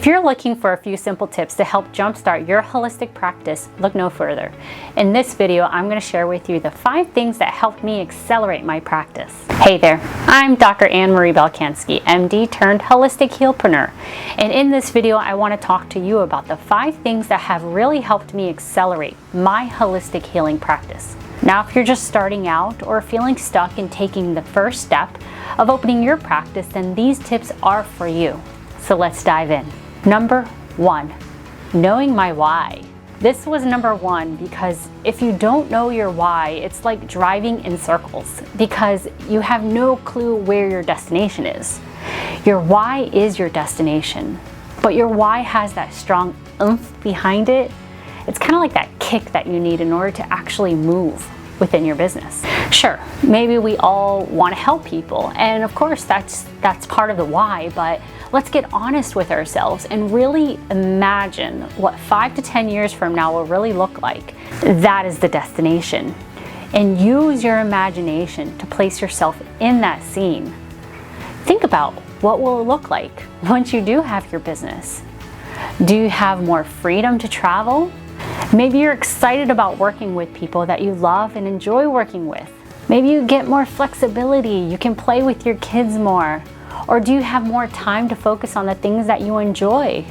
If you're looking for a few simple tips to help jumpstart your holistic practice, look no further. In this video, I'm going to share with you the 5 things that helped me accelerate my practice. Hey there, I'm Dr. Anne Marie Balkanski, MD turned holistic healpreneur. And in this video, I want to talk to you about the 5 things that have really helped me accelerate my holistic healing practice. Now, if you're just starting out or feeling stuck in taking the first step of opening your practice, then these tips are for you. So let's dive in. Number 1, knowing my why. This was number 1 because if you don't know your why, it's like driving in circles because you have no clue where your destination is. Your why is your destination, but your why has that strong oomph behind it. It's kind of like that kick that you need in order to actually move within your business. Sure, maybe we all want to help people, and of course that's part of the why, but let's get honest with ourselves and really imagine what 5 to 10 years from now will really look like. That is the destination. And use your imagination to place yourself in that scene. Think about what will it look like once you do have your business. Do you have more freedom to travel? Maybe you're excited about working with people that you love and enjoy working with. Maybe you get more flexibility, you can play with your kids more. Or do you have more time to focus on the things that you enjoy?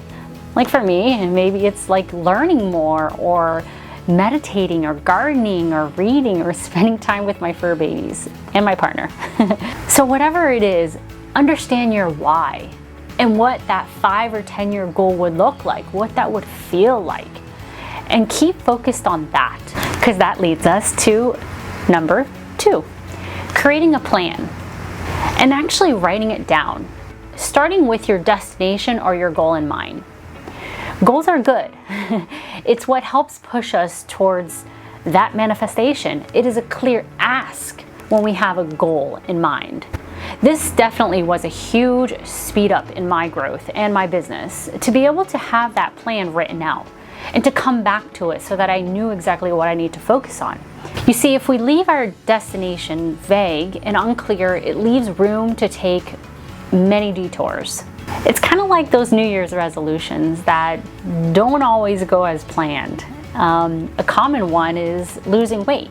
Like for me, and maybe it's like learning more or meditating or gardening or reading or spending time with my fur babies and my partner. So whatever it is, understand your why and what that 5 or 10 year goal would look like, what that would feel like. And keep focused on that, because that leads us to number 2, creating a plan and actually writing it down, starting with your destination or your goal in mind. Goals are good. It's what helps push us towards that manifestation. It is a clear ask when we have a goal in mind. This definitely was a huge speed up in my growth and my business, to be able to have that plan written out and to come back to it so that I knew exactly what I need to focus on. You see, if we leave our destination vague and unclear, it leaves room to take many detours. It's kind of like those New Year's resolutions that don't always go as planned. A common one is losing weight.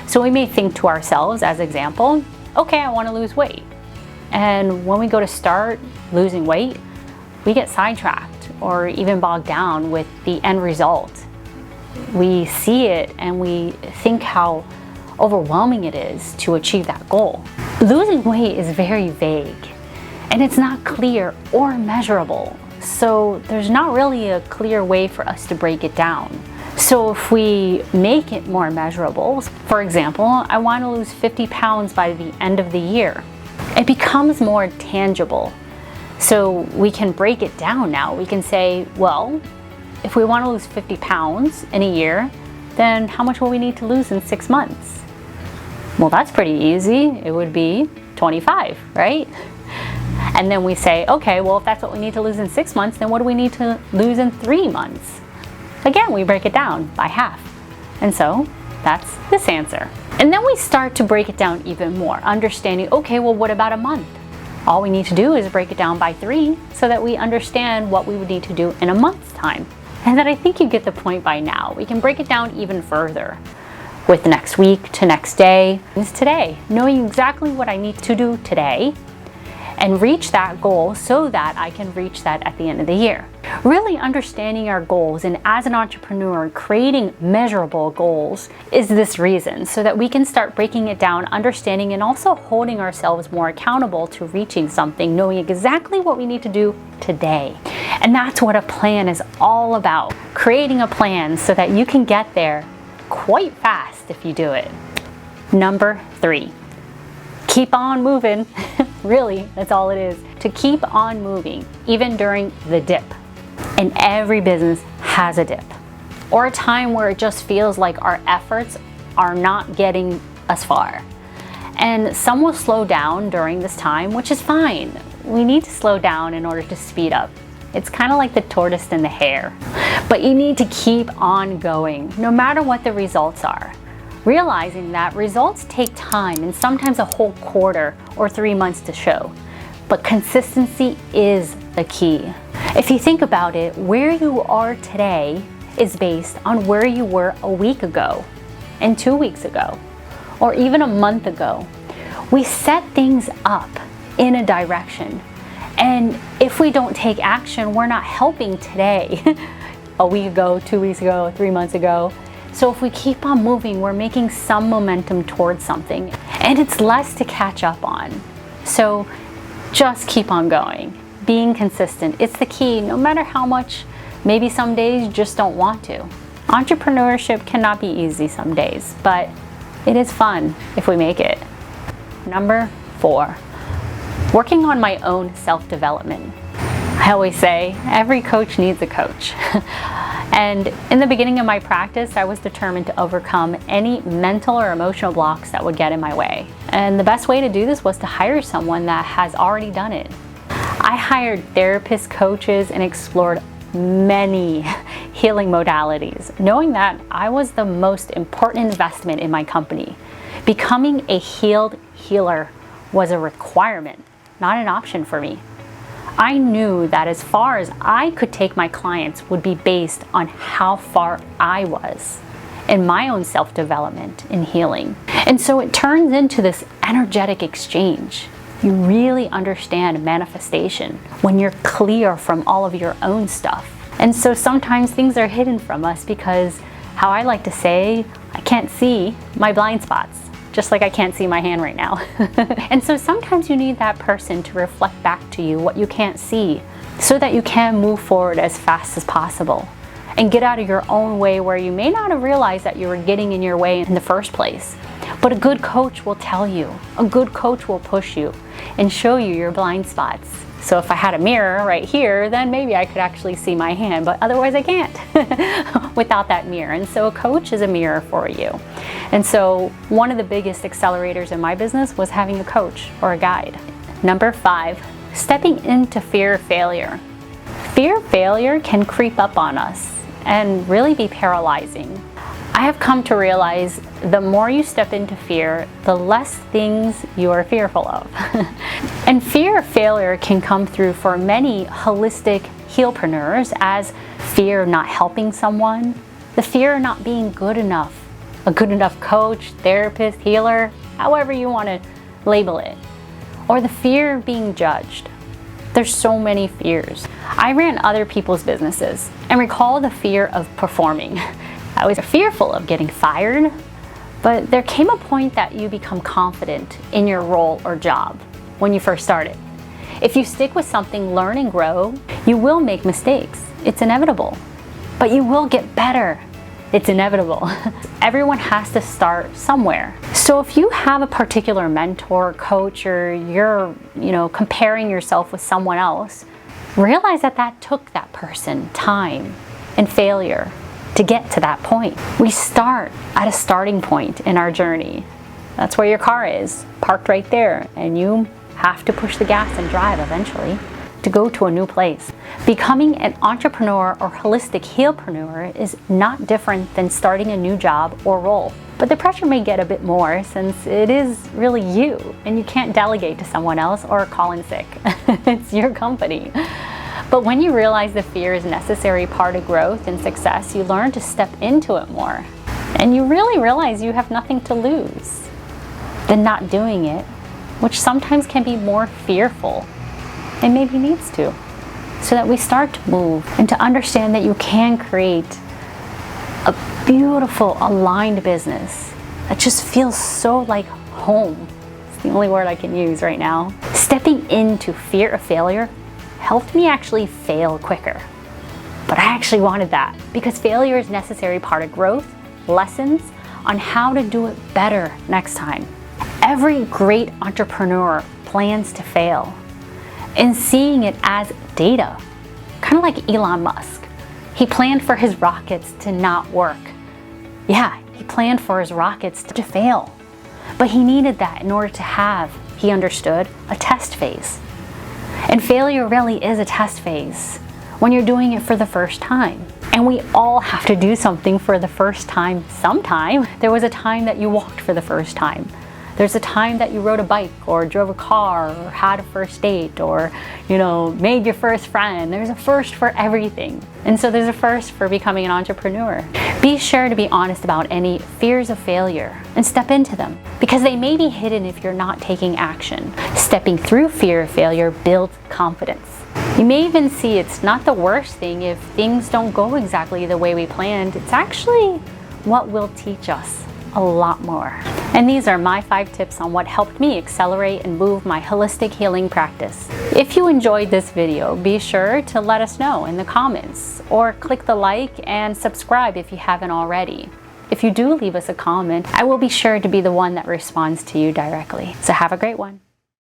So we may think to ourselves, as example, okay, I want to lose weight. And when we go to start losing weight, we get sidetracked or even bogged down with the end result. We see it and we think how overwhelming it is to achieve that goal. Losing weight is very vague and it's not clear or measurable. So there's not really a clear way for us to break it down. So if we make it more measurable, for example, I want to lose 50 pounds by the end of the year, it becomes more tangible. So we can break it down now. We can say, well, if we want to lose 50 pounds in a year, then how much will we need to lose in 6 months? Well, that's pretty easy. It would be 25, right? And then we say, okay, well, if that's what we need to lose in 6 months, then what do we need to lose in 3 months? Again, we break it down by half. And so that's this answer. And then we start to break it down even more, understanding, okay, well, what about a month? All we need to do is break it down by 3 so that we understand what we would need to do in a month's time. And then I think you get the point by now. We can break it down even further with next week to next day. It's today, knowing exactly what I need to do today and reach that goal so that I can reach that at the end of the year. Really understanding our goals, and as an entrepreneur, creating measurable goals is this reason, so that we can start breaking it down, understanding, and also holding ourselves more accountable to reaching something, knowing exactly what we need to do today. And that's what a plan is all about. Creating a plan so that you can get there quite fast if you do it. Number 3, keep on moving. Really, that's all it is. To keep on moving, even during the dip. And every business has a dip, or a time where it just feels like our efforts are not getting us far. And some will slow down during this time, which is fine. We need to slow down in order to speed up. It's kind of like the tortoise and the hare. But you need to keep on going, no matter what the results are. Realizing that results take time and sometimes a whole quarter or 3 months to show. But consistency is the key. If you think about it, where you are today is based on where you were a week ago, and 2 weeks ago, or even a month ago. We set things up in a direction, and if we don't take action, we're not helping today. A week ago, 2 weeks ago, 3 months ago. So if we keep on moving, we're making some momentum towards something, and it's less to catch up on. So just keep on going. Being consistent, it's the key, no matter how much maybe some days you just don't want to. Entrepreneurship cannot be easy some days, but it is fun if we make it. Number 4, working on my own self-development. I always say every coach needs a coach. And in the beginning of my practice, I was determined to overcome any mental or emotional blocks that would get in my way. And the best way to do this was to hire someone that has already done it. I hired therapists, coaches, and explored many healing modalities, knowing that I was the most important investment in my company. Becoming a healed healer was a requirement, not an option for me. I knew that as far as I could take my clients would be based on how far I was in my own self-development and healing. And so it turns into this energetic exchange. You really understand manifestation when you're clear from all of your own stuff. And so sometimes things are hidden from us because, how I like to say, I can't see my blind spots, just like I can't see my hand right now. And so sometimes you need that person to reflect back to you what you can't see so that you can move forward as fast as possible and get out of your own way where you may not have realized that you were getting in your way in the first place. But a good coach will tell you, a good coach will push you and show you your blind spots. So if I had a mirror right here, then maybe I could actually see my hand, but otherwise I can't without that mirror. And so a coach is a mirror for you. And so one of the biggest accelerators in my business was having a coach or a guide. Number 5, stepping into fear of failure. Fear of failure can creep up on us and really be paralyzing. I have come to realize the more you step into fear, the less things you are fearful of. And fear of failure can come through for many holistic healpreneurs as fear of not helping someone, the fear of not being good enough, a good enough coach, therapist, healer, however you want to label it, or the fear of being judged. There's so many fears. I ran other people's businesses and recall the fear of performing. I was fearful of getting fired, but there came a point that you become confident in your role or job when you first started. If you stick with something, learn and grow, you will make mistakes. It's inevitable, but you will get better. It's inevitable. Everyone has to start somewhere. So if you have a particular mentor, coach, or you're, comparing yourself with someone else, realize that that took that person time and failure to get to that point. We start at a starting point in our journey. That's where your car is, parked right there, and you have to push the gas and drive eventually to go to a new place. Becoming an entrepreneur or holistic healpreneur is not different than starting a new job or role. But the pressure may get a bit more since it is really you, and you can't delegate to someone else or call in sick. It's your company. But when you realize the fear is a necessary part of growth and success, you learn to step into it more. And you really realize you have nothing to lose than not doing it, which sometimes can be more fearful and maybe needs to. So that we start to move and to understand that you can create a beautiful, aligned business that just feels so like home. It's the only word I can use right now. Stepping into fear of failure helped me actually fail quicker. But I actually wanted that because failure is a necessary part of growth, lessons on how to do it better next time. Every great entrepreneur plans to fail, and seeing it as data, kind of like Elon Musk. He planned for his rockets to not work. Yeah, he planned for his rockets to fail, but he needed that in order to have, he understood, a test phase. And failure really is a test phase when you're doing it for the first time. And we all have to do something for the first time sometime. There was a time that you walked for the first time. There's a time that you rode a bike or drove a car or had a first date or, made your first friend. There's a first for everything. And so there's a first for becoming an entrepreneur. Be sure to be honest about any fears of failure and step into them, because they may be hidden if you're not taking action. Stepping through fear of failure builds confidence. You may even see it's not the worst thing if things don't go exactly the way we planned. It's actually what will teach us a lot more. And these are my 5 tips on what helped me accelerate and move my holistic healing practice. If you enjoyed this video, be sure to let us know in the comments, or click the like and subscribe if you haven't already. If you do leave us a comment, I will be sure to be the one that responds to you directly. So have a great one.